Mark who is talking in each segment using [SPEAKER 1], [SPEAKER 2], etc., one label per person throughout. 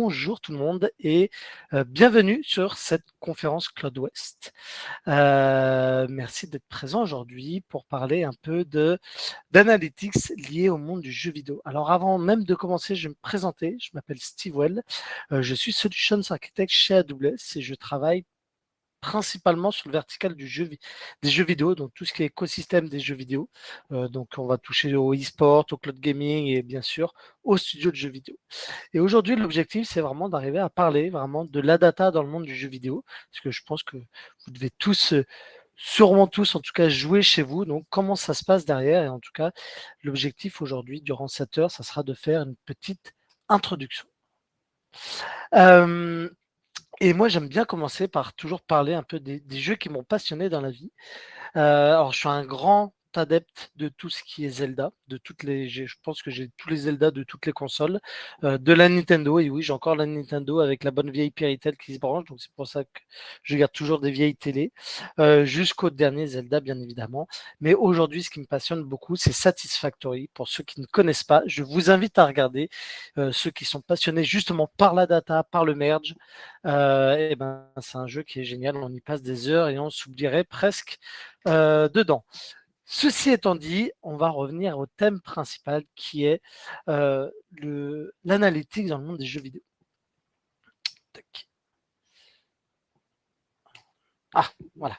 [SPEAKER 1] bonjour tout le monde et bienvenue sur cette conférence Cloud West. Merci d'être présent aujourd'hui pour parler un peu d'analytics liés au monde du jeu vidéo. Alors avant même de commencer, je vais me présenter. Je m'appelle Steve Well. Je suis Solutions Architect chez AWS et je travaille principalement sur le vertical des jeux vidéo, donc tout ce qui est écosystème des jeux vidéo. Donc on va toucher au e-sport, au cloud gaming et bien sûr aux studios de jeux vidéo. Et aujourd'hui, l'objectif, c'est vraiment d'arriver à parler vraiment de la data dans le monde du jeu vidéo, parce que je pense que vous devez tous, sûrement tous en tout cas, jouer chez vous. Donc comment ça se passe derrière? Et en tout cas, l'objectif aujourd'hui, durant cette heure, ça sera de faire une petite introduction. Euh, et moi, j'aime bien commencer par toujours parler un peu des jeux qui m'ont passionné dans la vie. Alors, je suis un grand adepte de tout ce qui est Zelda, je pense que j'ai tous les Zelda de toutes les consoles, de la Nintendo. Et oui, j'ai encore la Nintendo avec la bonne vieille Péritel qui se branche, donc c'est pour ça que je garde toujours des vieilles télés, jusqu'au dernier Zelda, bien évidemment. Mais aujourd'hui, ce qui me passionne beaucoup, c'est Satisfactory. Pour ceux qui ne connaissent pas, je vous invite à regarder. Ceux qui sont passionnés justement par la data, par le merge, et ben, c'est un jeu qui est génial. On y passe des heures et on s'oublierait presque dedans. Ceci étant dit, on va revenir au thème principal qui est l'analytics dans le monde des jeux vidéo. Tac. Ah, voilà.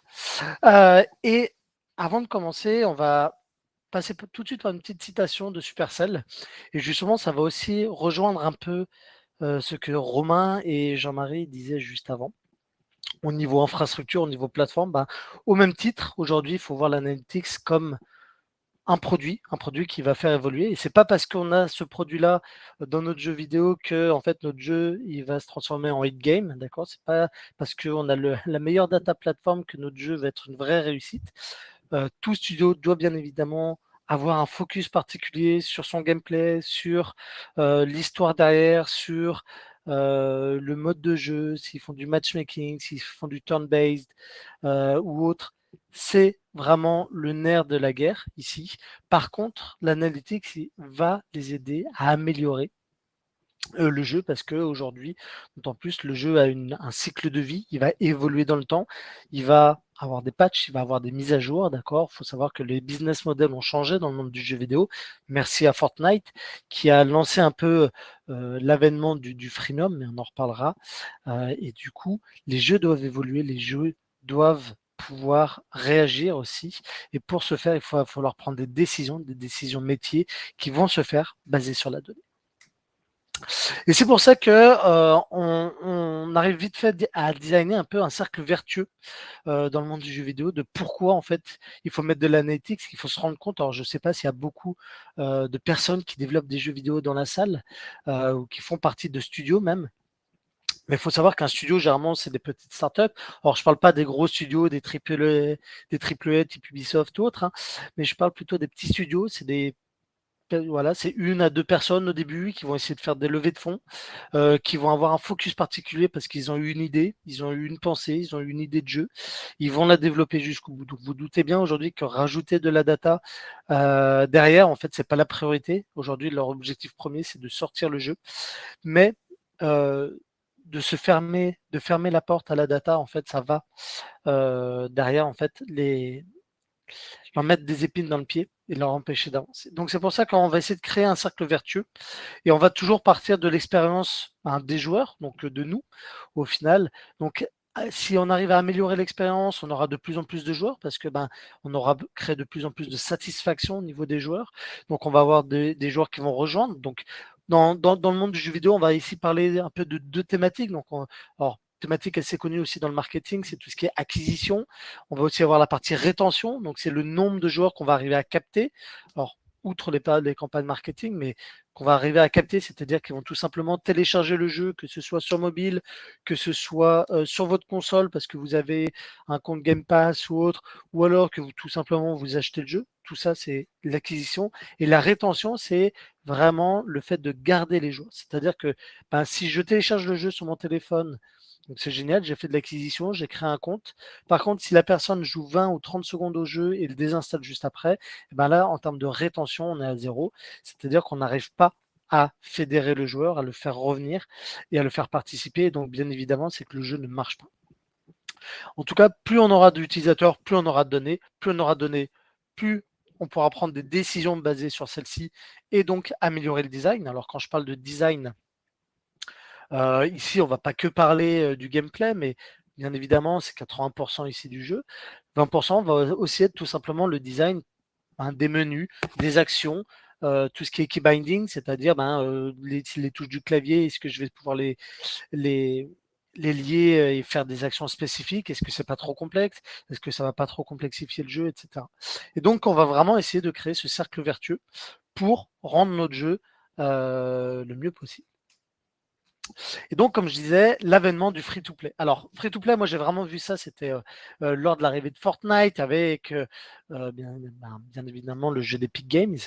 [SPEAKER 1] Et avant de commencer, on va passer tout de suite par une petite citation de Supercell. Et justement, ça va aussi rejoindre un peu ce que Romain et Jean-Marie disaient juste avant. Au niveau infrastructure, au niveau plateforme, ben, au même titre, aujourd'hui, il faut voir l'analytics comme un produit qui va faire évoluer. Et c'est pas parce qu'on a ce produit-là dans notre jeu vidéo que en fait notre jeu il va se transformer en hit game, d'accord? C'est pas parce qu'on a la meilleure data platform que notre jeu va être une vraie réussite. Tout studio doit bien évidemment avoir un focus particulier sur son gameplay, sur l'histoire derrière, sur le mode de jeu, s'ils font du matchmaking, s'ils font du turn-based ou autre. C'est vraiment le nerf de la guerre ici. Par contre, l'analytics va les aider à améliorer le jeu parce que aujourd'hui, d'autant plus, le jeu a un cycle de vie, il va évoluer dans le temps, il va avoir des patchs, il va avoir des mises à jour, d'accord. Il faut savoir que les business models ont changé dans le monde du jeu vidéo. Merci à Fortnite qui a lancé un peu l'avènement du freemium, mais on en reparlera. Et du coup, les jeux doivent évoluer, les jeux doivent pouvoir réagir aussi. Et pour ce faire, il va falloir prendre des décisions métiers qui vont se faire basées sur la donnée. Et c'est pour ça que on arrive vite fait à designer un peu un cercle vertueux dans le monde du jeu vidéo de pourquoi en fait il faut mettre de l'analytics, il faut se rendre compte. Alors je sais pas s'il y a beaucoup de personnes qui développent des jeux vidéo dans la salle ou qui font partie de studios même. Mais il faut savoir qu'un studio, généralement, c'est des petites startups. Alors, je parle pas des gros studios, des triple A type Ubisoft ou autres, hein, mais je parle plutôt des petits studios. Voilà, c'est une à deux personnes au début qui vont essayer de faire des levées de fonds, qui vont avoir un focus particulier parce qu'ils ont eu une idée, ils ont eu une pensée, ils ont eu une idée de jeu, ils vont la développer jusqu'au bout. Donc vous doutez bien aujourd'hui que rajouter de la data derrière, en fait, c'est pas la priorité. Aujourd'hui, leur objectif premier, c'est de sortir le jeu, mais euh, de fermer la porte à la data, en fait, ça va derrière, en fait, leur mettre des épines dans le pied et leur empêcher d'avancer. Donc c'est pour ça qu'on va essayer de créer un cercle vertueux et on va toujours partir de l'expérience des joueurs, donc de nous au final. Donc si on arrive à améliorer l'expérience, on aura de plus en plus de joueurs parce que on aura créé de plus en plus de satisfaction au niveau des joueurs. Donc on va avoir des joueurs qui vont rejoindre. Donc dans le monde du jeu vidéo, on va ici parler un peu de deux thématiques. Alors, thématique assez connue aussi dans le marketing, c'est tout ce qui est acquisition. On va aussi avoir la partie rétention, donc c'est le nombre de joueurs qu'on va arriver à capter. Alors, outre les campagnes marketing, mais qu'on va arriver à capter, c'est-à-dire qu'ils vont tout simplement télécharger le jeu, que ce soit sur mobile, que ce soit sur votre console parce que vous avez un compte Game Pass ou autre, ou alors que tout simplement vous achetez le jeu. Tout ça, c'est l'acquisition. Et la rétention, c'est vraiment le fait de garder les joueurs. C'est-à-dire que si je télécharge le jeu sur mon téléphone, donc c'est génial, j'ai fait de l'acquisition, j'ai créé un compte. Par contre, si la personne joue 20 ou 30 secondes au jeu et le désinstalle juste après, et là, en termes de rétention, on est à zéro. C'est-à-dire qu'on n'arrive pas à fédérer le joueur, à le faire revenir et à le faire participer. Et donc, bien évidemment, c'est que le jeu ne marche pas. En tout cas, plus on aura d'utilisateurs, plus on aura de données, plus on aura de données, plus on pourra prendre des décisions basées sur celles-ci et donc améliorer le design. Alors, quand je parle de design, ici, on ne va pas que parler du gameplay, mais bien évidemment, c'est 80% ici du jeu. 20% va aussi être tout simplement le design des menus, des actions, tout ce qui est key binding, c'est-à-dire les touches du clavier, est-ce que je vais pouvoir les, les lier et faire des actions spécifiques? Est-ce que c'est pas trop complexe? Est-ce que ça va pas trop complexifier le jeu, etc. Et donc, on va vraiment essayer de créer ce cercle vertueux pour rendre notre jeu le mieux possible. Et donc, comme je disais, l'avènement du free-to-play. Alors, free-to-play, moi, j'ai vraiment vu ça, c'était lors de l'arrivée de Fortnite avec, bien évidemment, le jeu d'Epic Games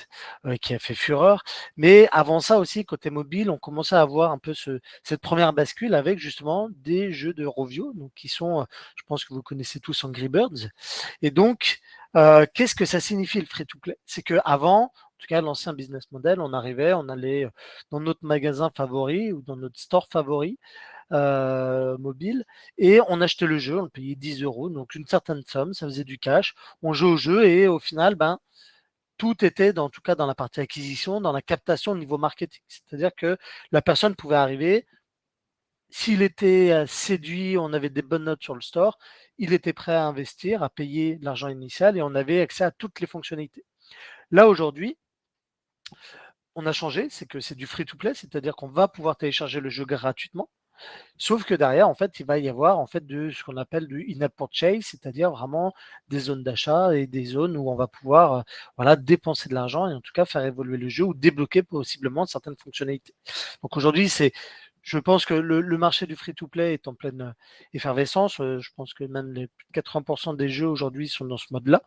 [SPEAKER 1] qui a fait fureur. Mais avant ça aussi, côté mobile, on commençait à avoir un peu cette première bascule avec justement des jeux de Rovio, donc qui sont, je pense que vous connaissez tous Angry Birds. Et donc, qu'est-ce que ça signifie le free-to-play? C'est qu'avant, en tout cas, l'ancien business model, on arrivait, on allait dans notre magasin favori ou dans notre store favori mobile et on achetait le jeu, on le payait 10 euros, donc une certaine somme, ça faisait du cash. On jouait au jeu et au final, tout était, en tout cas dans la partie acquisition, dans la captation au niveau marketing. C'est-à-dire que la personne pouvait arriver, s'il était séduit, on avait des bonnes notes sur le store, il était prêt à investir, à payer l'argent initial et on avait accès à toutes les fonctionnalités. Là, aujourd'hui, on a changé, c'est que c'est du free-to-play, c'est-à-dire qu'on va pouvoir télécharger le jeu gratuitement. Sauf que derrière, en fait, il va y avoir en fait de ce qu'on appelle du in-app purchase, c'est-à-dire vraiment des zones d'achat et des zones où on va pouvoir voilà, dépenser de l'argent et en tout cas faire évoluer le jeu ou débloquer possiblement certaines fonctionnalités. Donc aujourd'hui, je pense que le marché du free-to-play est en pleine effervescence. Je pense que même les plus de 80% des jeux aujourd'hui sont dans ce mode-là.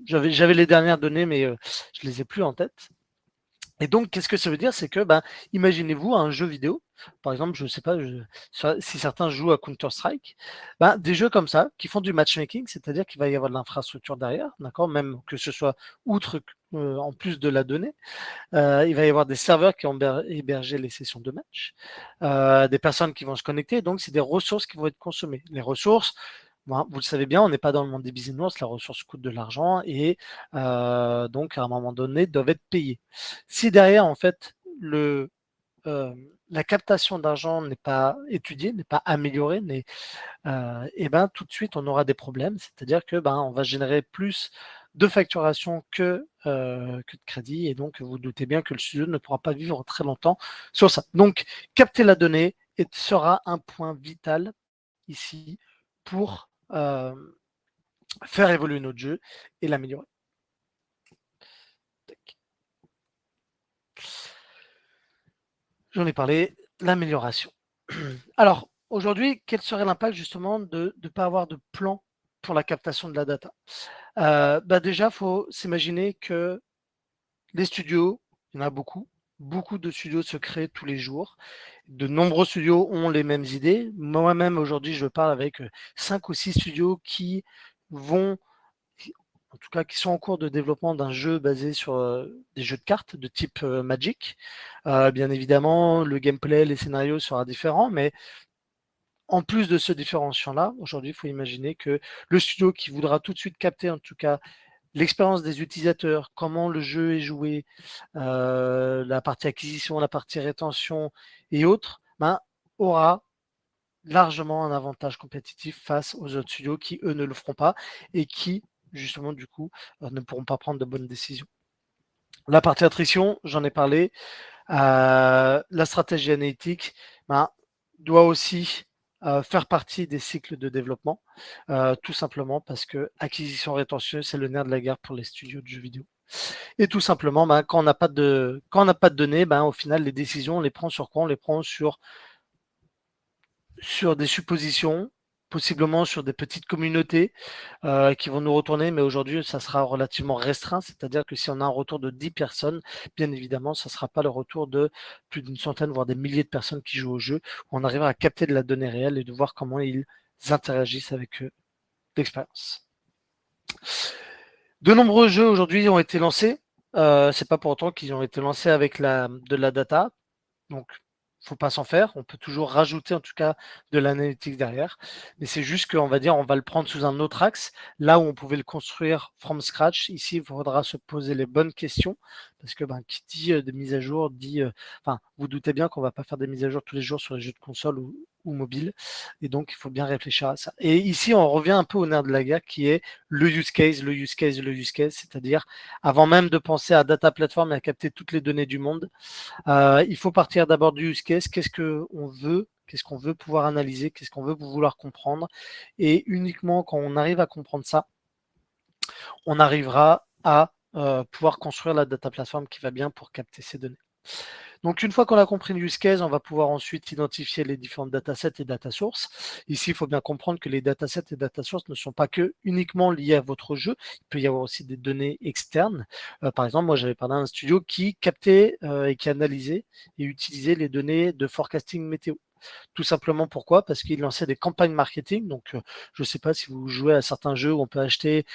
[SPEAKER 1] J'avais les dernières données, mais je les ai plus en tête. Et donc, qu'est-ce que ça veut dire? C'est que, imaginez-vous un jeu vidéo, par exemple, je ne sais pas si certains jouent à Counter-Strike, des jeux comme ça qui font du matchmaking, c'est-à-dire qu'il va y avoir de l'infrastructure derrière, d'accord, même que ce soit outre en plus de la donnée, il va y avoir des serveurs qui ont hébergé les sessions de match, des personnes qui vont se connecter, donc c'est des ressources qui vont être consommées. Les ressources, vous le savez bien, on n'est pas dans le monde des bisounours, la ressource coûte de l'argent et donc à un moment donné doivent être payées. Si derrière en fait euh, la captation d'argent n'est pas étudiée, n'est pas améliorée, et tout de suite on aura des problèmes, c'est-à-dire que on va générer plus de facturation que de crédit et donc vous doutez bien que le studio ne pourra pas vivre très longtemps sur ça. Donc capter la donnée sera un point vital ici pour faire évoluer notre jeu et l'améliorer. J'en ai parlé, l'amélioration. Alors, aujourd'hui, quel serait l'impact justement de ne pas avoir de plan pour la captation de la data? Déjà, il faut s'imaginer que les studios, il y en a beaucoup. Beaucoup de studios se créent tous les jours. De nombreux studios ont les mêmes idées. Moi-même, aujourd'hui, je parle avec 5 ou 6 studios qui vont en tout cas qui sont en cours de développement d'un jeu basé sur des jeux de cartes de type Magic. Bien évidemment, le gameplay, les scénarios sera différent, mais en plus de ce différenciant-là, aujourd'hui, il faut imaginer que le studio qui voudra tout de suite capter, en tout cas, l'expérience des utilisateurs, comment le jeu est joué, la partie acquisition, la partie rétention et autres, aura largement un avantage compétitif face aux autres studios qui, eux, ne le feront pas et qui, justement, du coup, ne pourront pas prendre de bonnes décisions. La partie attrition, j'en ai parlé. La stratégie analytique doit aussi faire partie des cycles de développement, tout simplement parce que acquisition rétention, c'est le nerf de la guerre pour les studios de jeux vidéo. Et tout simplement, quand on n'a pas de données, au final, les décisions, on les prend sur quoi? On les prend sur des suppositions, possiblement sur des petites communautés qui vont nous retourner, mais aujourd'hui, ça sera relativement restreint, c'est-à-dire que si on a un retour de 10 personnes, bien évidemment, ça ne sera pas le retour de plus d'une centaine, voire des milliers de personnes qui jouent au jeu, où on arrivera à capter de la donnée réelle et de voir comment ils interagissent avec l'expérience. De nombreux jeux aujourd'hui ont été lancés. c'est pas pour autant qu'ils ont été lancés avec de la data. Donc, faut pas s'en faire. On peut toujours rajouter en tout cas de l'analytique derrière. Mais c'est juste qu'on va dire, on va le prendre sous un autre axe. Là où on pouvait le construire from scratch, ici, il faudra se poser les bonnes questions. Parce que qui dit des mises à jour dit. Enfin, vous doutez bien qu'on va pas faire des mises à jour tous les jours sur les jeux de console ou mobile. Et donc, il faut bien réfléchir à ça. Et ici, on revient un peu au nerf de la guerre qui est le use case, le use case, le use case. C'est-à-dire, avant même de penser à data platform et à capter toutes les données du monde, il faut partir d'abord du use case. Qu'est-ce qu'on veut? Qu'est-ce qu'on veut pouvoir analyser? Qu'est-ce qu'on veut vouloir comprendre? Et uniquement quand on arrive à comprendre ça, on arrivera à pouvoir construire la data platform qui va bien pour capter ces données. Donc, une fois qu'on a compris le use case, on va pouvoir ensuite identifier les différentes datasets et data sources. Ici, il faut bien comprendre que les datasets et data sources ne sont pas que uniquement liés à votre jeu. Il peut y avoir aussi des données externes. Par exemple, moi, j'avais parlé à un studio qui captait et qui analysait et utilisait les données de forecasting météo. Tout simplement pourquoi? Parce qu'il lançait des campagnes marketing. Donc, je ne sais pas si vous jouez à certains jeux où on peut acheter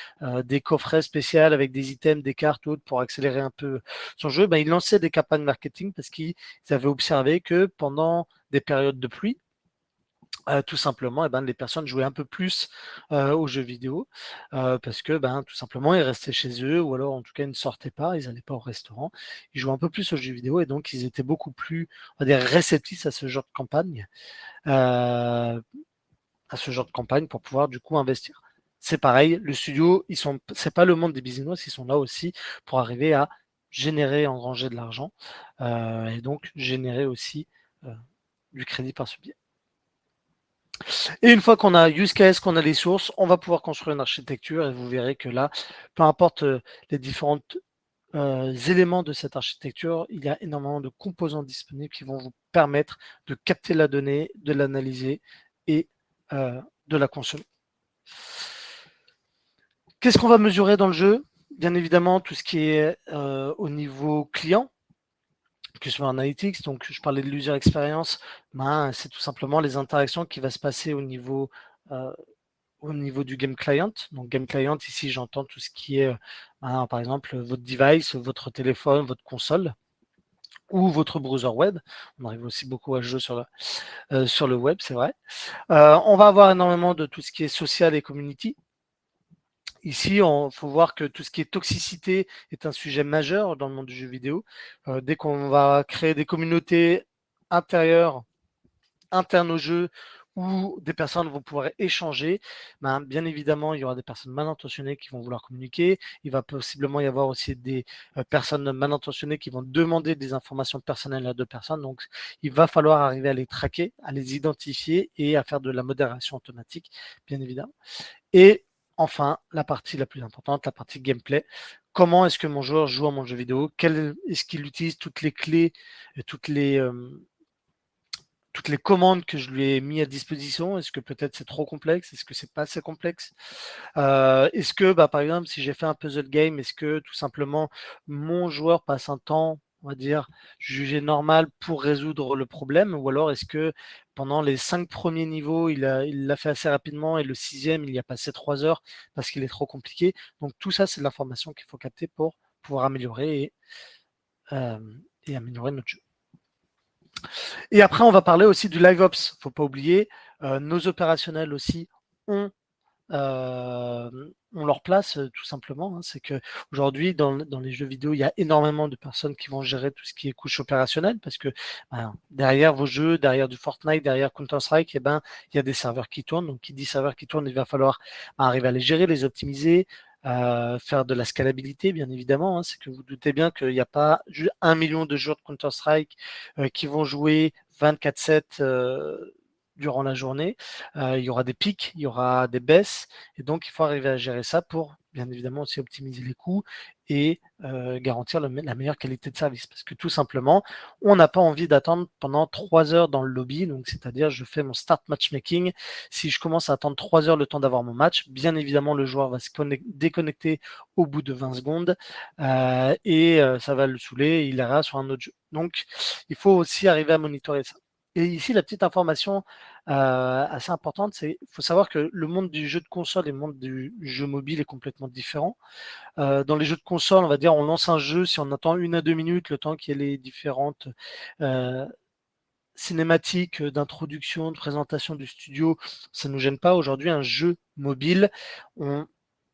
[SPEAKER 1] des coffrets spéciaux avec des items, des cartes ou autres pour accélérer un peu son jeu. Il lançait des campagnes marketing parce qu'ils avaient observé que pendant des périodes de pluie, tout simplement, les personnes jouaient un peu plus aux jeux vidéo parce que tout simplement, ils restaient chez eux ou alors en tout cas, ils ne sortaient pas, ils n'allaient pas au restaurant. Ils jouaient un peu plus aux jeux vidéo et donc ils étaient beaucoup plus, on va dire, réceptifs à ce genre de campagne. À ce genre de campagne pour pouvoir du coup investir. C'est pareil, le studio, c'est pas le monde des business, ils sont là aussi pour arriver à générer, engranger de l'argent et donc générer aussi euh, du crédit par ce biais. Et une fois qu'on a use case, qu'on a les sources, on va pouvoir construire une architecture et vous verrez que là, peu importe les différents éléments de cette architecture, il y a énormément de composants disponibles qui vont vous permettre de capter la donnée, de l'analyser et de la consommer. Qu'est-ce qu'on va mesurer dans le jeu? Bien évidemment, tout ce qui est au niveau client, que ce soit Analytics, donc je parlais de l'user experience, c'est tout simplement les interactions qui vont se passer au niveau du game client. Donc game client, ici j'entends tout ce qui est, par exemple, votre device, votre téléphone, votre console ou votre browser web. On arrive aussi beaucoup à jouer sur le web, c'est vrai. On va avoir énormément de tout ce qui est social et community. Ici, il faut voir que tout ce qui est toxicité est un sujet majeur dans le monde du jeu vidéo. Dès qu'on va créer des communautés intérieures, internes au jeu, où des personnes vont pouvoir échanger, bien évidemment, il y aura des personnes mal intentionnées qui vont vouloir communiquer. Il va possiblement y avoir aussi des personnes mal intentionnées qui vont demander des informations personnelles à deux personnes. Donc, il va falloir arriver à les traquer, à les identifier et à faire de la modération automatique, bien évidemment. Et enfin, la partie la plus importante, la partie gameplay. Comment est-ce que mon joueur joue à mon jeu vidéo? Est-ce qu'il utilise toutes les clés, toutes les commandes que je lui ai mis à disposition? Est-ce que peut-être c'est trop complexe? Est-ce que c'est pas assez complexe? Est-ce que, par exemple, si j'ai fait un puzzle game, est-ce que tout simplement mon joueur passe un temps, on va dire, jugé normal pour résoudre le problème? Ou alors est-ce que pendant les 5 premiers niveaux, il l'a fait assez rapidement et le 6e, il y a passé 3 heures parce qu'il est trop compliqué? Donc tout ça, c'est de l'information qu'il faut capter pour pouvoir améliorer et améliorer notre jeu. Et après, on va parler aussi du live ops. Faut pas oublier, nos opérationnels aussi ont leur place tout simplement. C'est que aujourd'hui dans les jeux vidéo, il y a énormément de personnes qui vont gérer tout ce qui est couche opérationnelle parce que derrière vos jeux, derrière du Fortnite, derrière Counter-Strike, il y a des serveurs qui tournent. Donc, qui dit serveurs qui tournent, il va falloir arriver à les gérer, les optimiser, faire de la scalabilité, bien évidemment. C'est que vous doutez bien qu'il n'y a pas 1 million de joueurs de Counter-Strike qui vont jouer 24/7 durant la journée. Il y aura des pics, il y aura des baisses, et donc il faut arriver à gérer ça pour bien évidemment aussi optimiser les coûts et garantir la meilleure qualité de service. Parce que tout simplement, on n'a pas envie d'attendre pendant 3 heures dans le lobby, donc c'est-à-dire je fais mon start matchmaking. Si je commence à attendre 3 heures le temps d'avoir mon match, bien évidemment le joueur va se déconnecter au bout de 20 secondes et ça va le saouler, il ira sur un autre jeu. Donc il faut aussi arriver à monitorer ça. Et ici, la petite information assez importante, c'est qu'il faut savoir que le monde du jeu de console et le monde du jeu mobile est complètement différent. Dans les jeux de console, on va dire, on lance un jeu, si on attend 1 à 2 minutes, le temps qu'il y ait les différentes euh, cinématiques d'introduction, de présentation du studio, ça ne nous gêne pas. Aujourd'hui, un jeu mobile, on,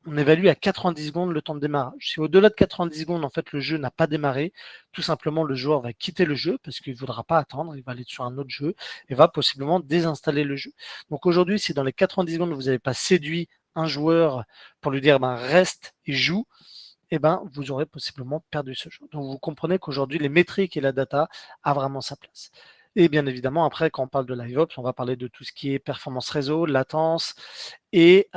[SPEAKER 1] on évalue à 90 secondes le temps de démarrage. Si au-delà de 90 secondes, en fait, le jeu n'a pas démarré, tout simplement, le joueur va quitter le jeu parce qu'il ne voudra pas attendre, il va aller sur un autre jeu et va possiblement désinstaller le jeu. Donc aujourd'hui, si dans les 90 secondes, vous n'avez pas séduit un joueur pour lui dire ben, reste et joue, eh ben, vous aurez possiblement perdu ce jeu. Donc vous comprenez qu'aujourd'hui, les métriques et la data a vraiment sa place. Et bien évidemment, après, quand on parle de LiveOps, on va parler de tout ce qui est performance réseau, latence et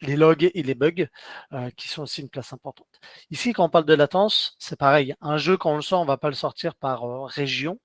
[SPEAKER 1] les logs et les bugs qui sont aussi une place importante. Ici, quand on parle de latence, c'est pareil. Un jeu, quand on le sort, on ne va pas le sortir par région,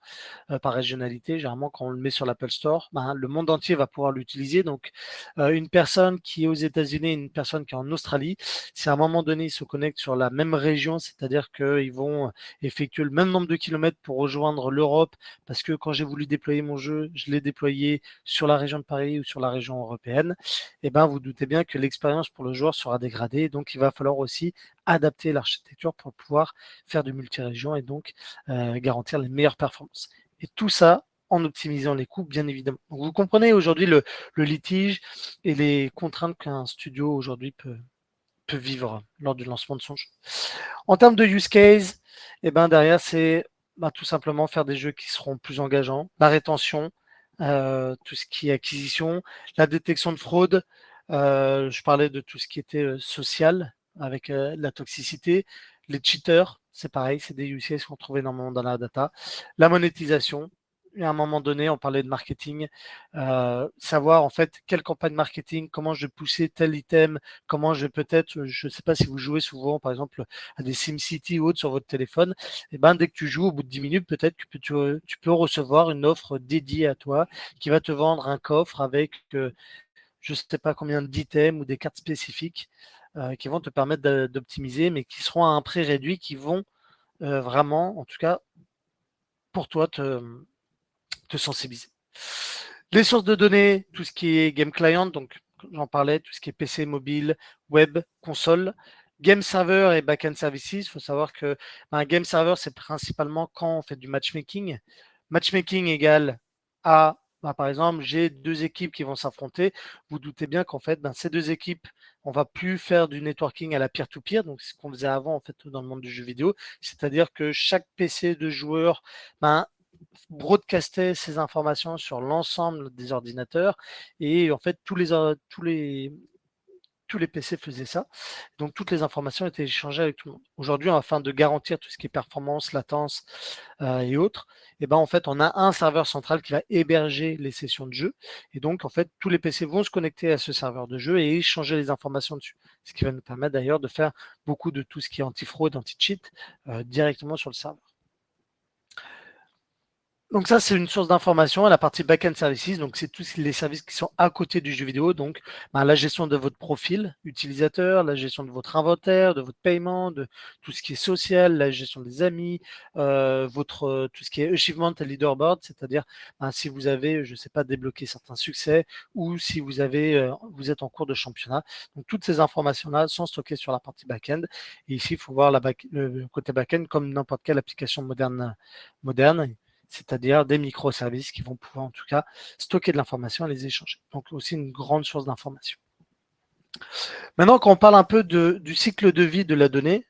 [SPEAKER 1] par régionalité. Généralement, quand on le met sur l'Apple Store, ben, le monde entier va pouvoir l'utiliser. Donc, une personne qui est aux États-Unis et une personne qui est en Australie, si à un moment donné, ils se connectent sur la même région, c'est-à-dire qu'ils vont effectuer le même nombre de kilomètres pour rejoindre l'Europe, parce que quand j'ai voulu déployer mon jeu, je l'ai déployé sur la région de Paris ou sur la région européenne, et ben, vous doutez bien que l'expérience pour le joueur sera dégradée. Donc, il va falloir aussi adapter l'architecture pour pouvoir faire du multi-région et donc garantir les meilleures performances. Et tout ça en optimisant les coûts, bien évidemment. Donc, vous comprenez aujourd'hui le litige et les contraintes qu'un studio aujourd'hui peut vivre lors du lancement de son jeu. En termes de use case, eh ben derrière, c'est tout simplement faire des jeux qui seront plus engageants, la rétention, tout ce qui est acquisition, la détection de fraude. Je parlais de tout ce qui était social avec la toxicité, les cheaters, c'est pareil, c'est des use cases qu'on trouve énormément dans la data, la monétisation. Et à un moment donné, on parlait de marketing, savoir en fait quelle campagne marketing, comment je vais pousser tel item, comment je vais peut-être, je ne sais pas si vous jouez souvent, par exemple, à des SimCity ou autres sur votre téléphone, et ben dès que tu joues, au bout de 10 minutes, peut-être que tu peux recevoir une offre dédiée à toi qui va te vendre un coffre avec je ne sais pas combien d'items ou des cartes spécifiques qui vont te permettre d'optimiser, mais qui seront à un prix réduit, qui vont vraiment, en tout cas, pour toi, te sensibiliser. Les sources de données, tout ce qui est game client, donc j'en parlais, tout ce qui est PC, mobile, web, console. Game server et backend services, il faut savoir que un game server, c'est principalement quand on fait du matchmaking. Matchmaking égale à, par exemple, j'ai deux équipes qui vont s'affronter. Vous doutez bien qu'en fait, ces deux équipes, on va plus faire du networking à la peer-to-peer, donc c'est ce qu'on faisait avant en fait dans le monde du jeu vidéo, c'est-à-dire que chaque PC de joueur broadcastait ces informations sur l'ensemble des ordinateurs et en fait tous les PC faisaient ça. Donc toutes les informations étaient échangées avec tout le monde. Aujourd'hui, afin de garantir tout ce qui est performance, latence et autres, et ben en fait on a un serveur central qui va héberger les sessions de jeu. Et donc en fait tous les PC vont se connecter à ce serveur de jeu et échanger les informations dessus. Ce qui va nous permettre d'ailleurs de faire beaucoup de tout ce qui est anti-fraude, anti-cheat directement sur le serveur. Donc ça, c'est une source d'information à la partie backend services. Donc c'est tous les services qui sont à côté du jeu vidéo. Donc la gestion de votre profil utilisateur, la gestion de votre inventaire, de votre paiement, de tout ce qui est social, la gestion des amis, votre tout ce qui est achievement et leaderboard, c'est-à-dire si vous avez, je ne sais pas, débloqué certains succès ou si vous avez, vous êtes en cours de championnat. Donc toutes ces informations-là sont stockées sur la partie backend. Et ici, il faut voir le côté backend comme n'importe quelle application moderne, c'est-à-dire des microservices qui vont pouvoir en tout cas stocker de l'information et les échanger. Donc aussi une grande source d'information. Maintenant, quand on parle un peu du cycle de vie de la donnée,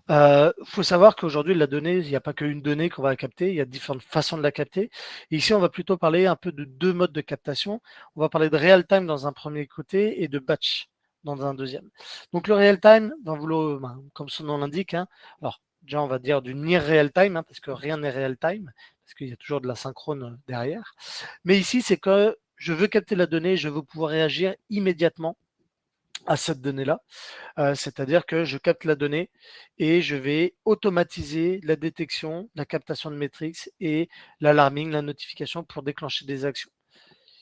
[SPEAKER 1] faut savoir qu'aujourd'hui, la donnée, il n'y a pas qu'une donnée qu'on va capter, il y a différentes façons de la capter. Et ici, on va plutôt parler un peu de deux modes de captation. On va parler de real-time dans un premier côté et de batch dans un deuxième. Donc le real-time, comme son nom l'indique, alors déjà on va dire du near real-time, parce que rien n'est real-time, parce qu'il y a toujours de la synchrone derrière. Mais ici, c'est que je veux capter la donnée, je veux pouvoir réagir immédiatement à cette donnée-là. C'est-à-dire que je capte la donnée et je vais automatiser la détection, la captation de métriques et l'alarming, la notification pour déclencher des actions.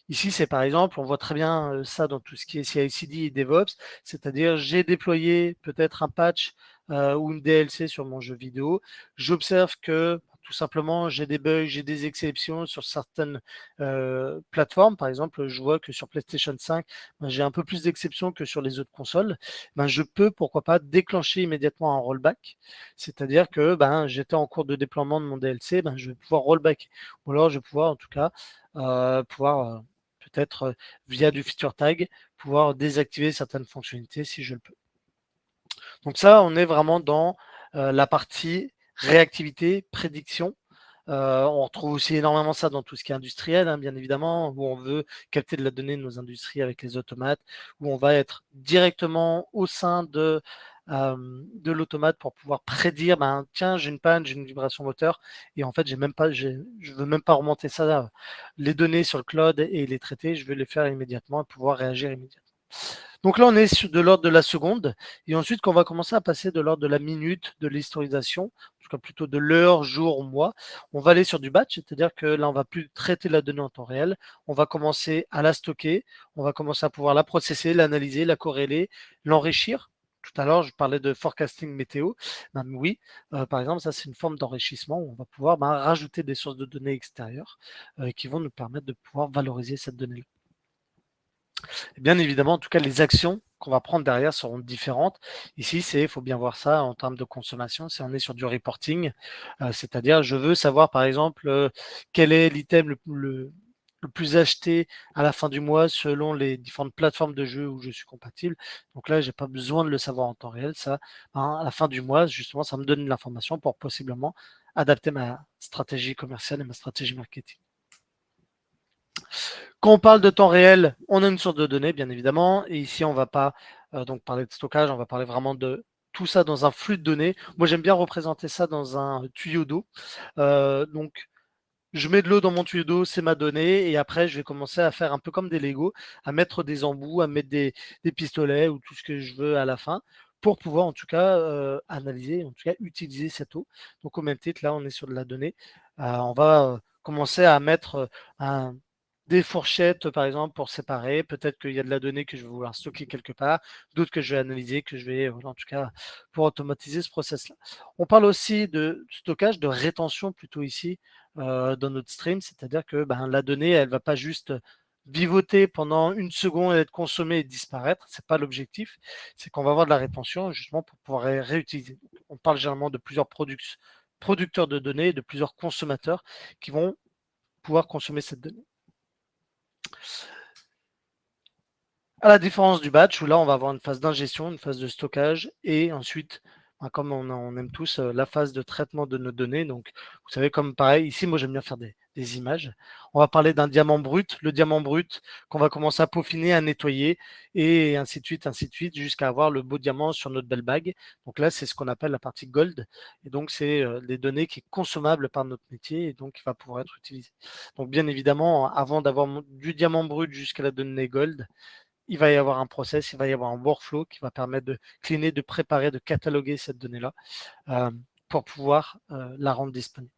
[SPEAKER 1] Ici, c'est par exemple, on voit très bien ça dans tout ce qui est CI/CD et DevOps, c'est-à-dire j'ai déployé peut-être un patch ou une DLC sur mon jeu vidéo. J'observe que tout simplement, j'ai des bugs, j'ai des exceptions sur certaines plateformes. Par exemple, je vois que sur PlayStation 5, ben, j'ai un peu plus d'exceptions que sur les autres consoles. Ben, je peux, pourquoi pas, déclencher immédiatement un rollback. C'est-à-dire que ben, j'étais en cours de déploiement de mon DLC, ben, je vais pouvoir rollback. Ou alors, je vais pouvoir, en tout cas, pouvoir peut-être via du feature tag, pouvoir désactiver certaines fonctionnalités si je le peux. Donc ça, on est vraiment dans la partie réactivité, prédiction. On retrouve aussi énormément ça dans tout ce qui est industriel, hein, bien évidemment, où on veut capter de la donnée de nos industries avec les automates, où on va être directement au sein de l'automate pour pouvoir prédire, ben, tiens, j'ai une panne, j'ai une vibration moteur, et en fait, je veux même pas remonter ça, les données sur le cloud et les traiter, je veux les faire immédiatement et pouvoir réagir immédiatement. Donc là, on est de l'ordre de la seconde. Et ensuite, quand on va commencer à passer de l'ordre de la minute, de l'historisation, en tout cas plutôt de l'heure, jour, mois, on va aller sur du batch, c'est-à-dire que là, on va plus traiter la donnée en temps réel. On va commencer à la stocker, on va commencer à pouvoir la processer, l'analyser, la corréler, l'enrichir. Tout à l'heure, je parlais de forecasting météo. Ben, oui, par exemple, ça, c'est une forme d'enrichissement où on va pouvoir rajouter des sources de données extérieures qui vont nous permettre de pouvoir valoriser cette donnée-là. Bien évidemment, en tout cas, les actions qu'on va prendre derrière seront différentes. Ici, il faut bien voir ça en termes de consommation, si on est sur du reporting, c'est-à-dire je veux savoir par exemple quel est l'item le plus acheté à la fin du mois selon les différentes plateformes de jeux où je suis compatible. Donc là, j'ai pas besoin de le savoir en temps réel. Ça, hein, à la fin du mois, justement, ça me donne l'information pour possiblement adapter ma stratégie commerciale et ma stratégie marketing. Quand on parle de temps réel, on a une source de données, bien évidemment. Et ici, on ne va pas donc parler de stockage, on va parler vraiment de tout ça dans un flux de données. Moi, j'aime bien représenter ça dans un tuyau d'eau. Donc, je mets de l'eau dans mon tuyau d'eau, c'est ma donnée. Et après, je vais commencer à faire un peu comme des Lego, à mettre des embouts, à mettre des pistolets ou tout ce que je veux à la fin pour pouvoir en tout cas analyser, en tout cas utiliser cette eau. Donc, au même titre, là, on est sur de la donnée. On va commencer à mettre des fourchettes, par exemple, pour séparer. Peut-être qu'il y a de la donnée que je vais vouloir stocker quelque part, d'autres que je vais analyser, que je vais, en tout cas, pour automatiser ce process-là. On parle aussi de stockage, de rétention plutôt ici dans notre stream, c'est-à-dire que ben, la donnée, elle va pas juste vivoter pendant une seconde et être consommée et disparaître. C'est pas l'objectif. C'est qu'on va avoir de la rétention justement pour pouvoir réutiliser. On parle généralement de plusieurs producteurs de données, de plusieurs consommateurs qui vont pouvoir consommer cette donnée. À la différence du batch, où là, on va avoir une phase d'ingestion, une phase de stockage, et ensuite, comme on aime tous, la phase de traitement de nos données. Donc, vous savez, comme pareil, ici, moi, j'aime bien faire des images. On va parler d'un diamant brut, le diamant brut qu'on va commencer à peaufiner, à nettoyer, et ainsi de suite, jusqu'à avoir le beau diamant sur notre belle bague. Donc là, c'est ce qu'on appelle la partie gold. Et donc, c'est des données qui est consommable par notre métier, et donc qui va pouvoir être utilisée. Donc, bien évidemment, avant d'avoir du diamant brut jusqu'à la donnée gold, il va y avoir un process, il va y avoir un workflow qui va permettre de cleaner, de préparer, de cataloguer cette donnée-là pour pouvoir la rendre disponible.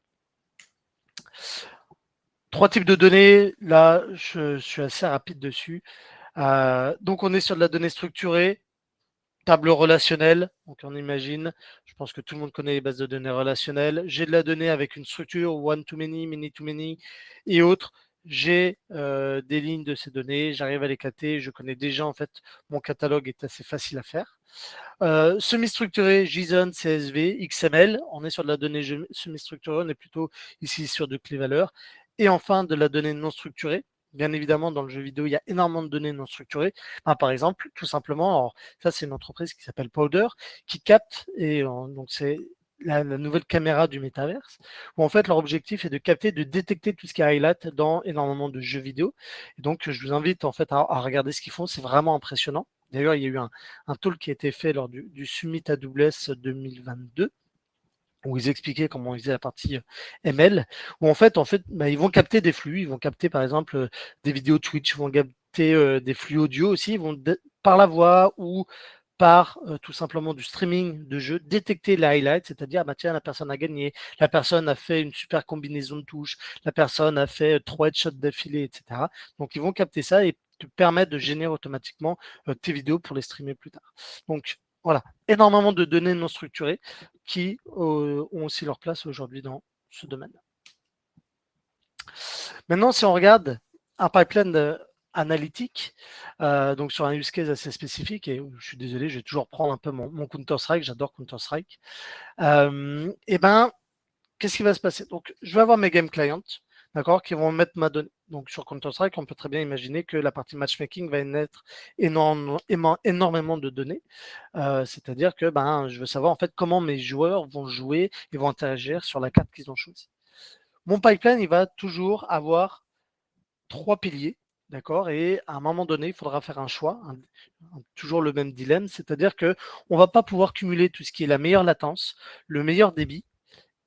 [SPEAKER 1] 3 types de données, là je suis assez rapide dessus. Donc on est sur de la donnée structurée, table relationnelle, donc on imagine, je pense que tout le monde connaît les bases de données relationnelles. J'ai de la donnée avec une structure one-to-many, many-to-many et autres. J'ai des lignes de ces données, j'arrive à les capter, je connais déjà en fait, mon catalogue est assez facile à faire. Semi-structuré, JSON, CSV, XML, on est sur de la donnée semi-structurée, on est plutôt ici sur de clés-valeurs. Et enfin, de la donnée non structurée. Bien évidemment, dans le jeu vidéo, il y a énormément de données non structurées. Par exemple, tout simplement, alors, ça c'est une entreprise qui s'appelle Powder, qui capte, et donc c'est la nouvelle caméra du métaverse, où en fait leur objectif est de capter, de détecter tout ce qui est highlight dans énormément de jeux vidéo. Et donc je vous invite en fait à regarder ce qu'ils font, c'est vraiment impressionnant. D'ailleurs, il y a eu un talk qui a été fait lors du Summit AWS 2022 où ils expliquaient comment ils faisaient la partie ML, où en fait ils vont capter des flux, ils vont capter par exemple des vidéos Twitch, ils vont capter des flux audio aussi, ils vont par la voix ou par tout simplement du streaming de jeux, détecter les highlights, c'est-à-dire, bah, tiens, la personne a gagné, la personne a fait une super combinaison de touches, la personne a fait 3 headshots d'affilée, etc. Donc, ils vont capter ça et te permettre de générer automatiquement tes vidéos pour les streamer plus tard. Donc, voilà, énormément de données non structurées qui ont aussi leur place aujourd'hui dans ce domaine. Maintenant, si on regarde un pipeline analytique, donc sur un use case assez spécifique, et je suis désolé, je vais toujours prendre un peu mon Counter-Strike, j'adore Counter-Strike. Et ben, qu'est-ce qui va se passer? Donc, je vais avoir mes game clients, d'accord, qui vont mettre ma donnée. Donc, sur Counter-Strike, on peut très bien imaginer que la partie matchmaking va être énormément de données. C'est-à-dire que ben, je veux savoir en fait comment mes joueurs vont jouer et vont interagir sur la carte qu'ils ont choisie. Mon pipeline, il va toujours avoir 3 piliers, d'accord? Et à un moment donné, il faudra faire un choix, toujours le même dilemme, c'est-à-dire que on va pas pouvoir cumuler tout ce qui est la meilleure latence, le meilleur débit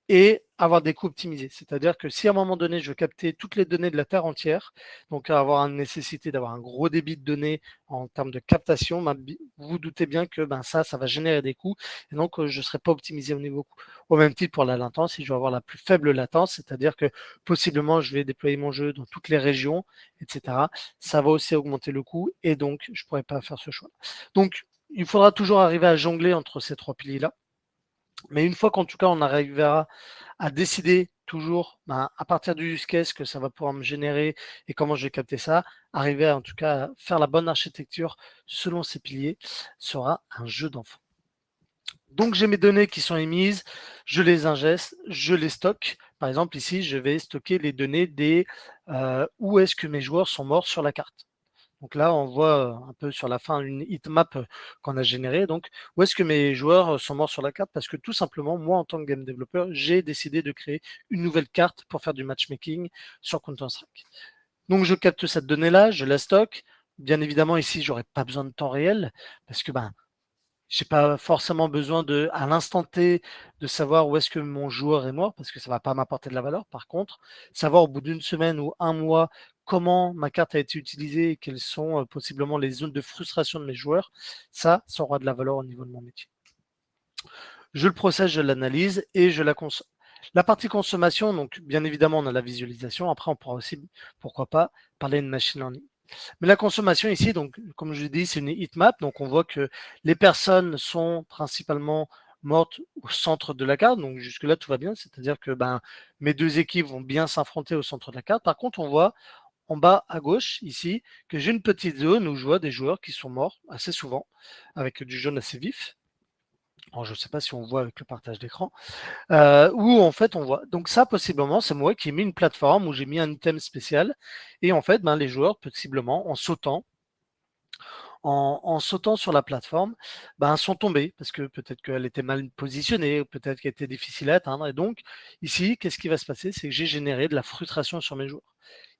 [SPEAKER 1] et avoir des coûts optimisés. C'est-à-dire que si à un moment donné, je veux capter toutes les données de la Terre entière, donc avoir une nécessité d'avoir un gros débit de données en termes de captation, ben, vous vous doutez bien que ben, ça va générer des coûts et donc je ne serai pas optimisé au niveau coût. Au même titre pour la latence, si je veux avoir la plus faible latence, c'est-à-dire que possiblement je vais déployer mon jeu dans toutes les régions, etc., ça va aussi augmenter le coût et donc je ne pourrai pas faire ce choix. Donc il faudra toujours arriver à jongler entre ces trois piliers-là. Mais une fois qu'en tout cas on arrivera à décider toujours ben, à partir du use case que ça va pouvoir me générer et comment je vais capter ça, arriver à, en tout cas à faire la bonne architecture selon ces piliers sera un jeu d'enfant. Donc j'ai mes données qui sont émises, je les ingeste, je les stocke. Par exemple ici, je vais stocker les données des où est-ce que mes joueurs sont morts sur la carte. Donc là, on voit un peu sur la fin une heatmap qu'on a générée. Donc, où est-ce que mes joueurs sont morts sur la carte? Parce que tout simplement, moi, en tant que game développeur, j'ai décidé de créer une nouvelle carte pour faire du matchmaking sur Counter-Strike. Donc, je capte cette donnée-là, je la stocke. Bien évidemment, ici, j'aurais pas besoin de temps réel parce que ben, j'ai pas forcément besoin de, à l'instant T, de savoir où est-ce que mon joueur est mort parce que ça va pas m'apporter de la valeur. Par contre, savoir au bout d'une semaine ou un mois comment ma carte a été utilisée et quelles sont possiblement les zones de frustration de mes joueurs, ça aura de la valeur au niveau de mon métier. Je le processe, je l'analyse et je la consomme. La partie consommation, donc bien évidemment, on a la visualisation. Après, on pourra aussi, pourquoi pas, parler de machine learning. Mais la consommation ici, donc, comme je l'ai dit, c'est une heatmap. Donc, on voit que les personnes sont principalement mortes au centre de la carte. Donc, jusque-là, tout va bien. C'est-à-dire que ben, mes deux équipes vont bien s'affronter au centre de la carte. Par contre, on voit en bas à gauche, ici, que j'ai une petite zone où je vois des joueurs qui sont morts assez souvent, avec du jaune assez vif. Alors, je ne sais pas si on voit avec le partage d'écran. Où en fait on voit. Donc ça possiblement c'est moi qui ai mis une plateforme où j'ai mis un item spécial et en fait ben, les joueurs possiblement en sautant sur la plateforme ben, sont tombés parce que peut-être qu'elle était mal positionnée, peut-être qu'elle était difficile à atteindre et donc ici qu'est-ce qui va se passer, c'est que j'ai généré de la frustration sur mes joueurs.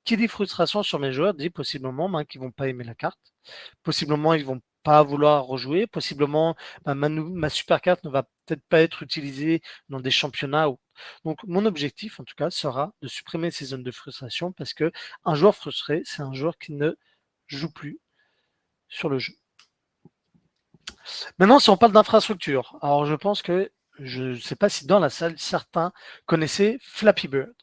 [SPEAKER 1] Qui dit frustration sur mes joueurs dit possiblement ben, qu'ils vont pas aimer la carte. Possiblement, ils vont pas vouloir rejouer. Possiblement, bah, ma super carte ne va peut-être pas être utilisée dans des championnats. Donc, mon objectif, en tout cas, sera de supprimer ces zones de frustration parce que un joueur frustré, c'est un joueur qui ne joue plus sur le jeu. Maintenant, si on parle d'infrastructure, alors je pense que je ne sais pas si dans la salle, certains connaissaient Flappy Bird.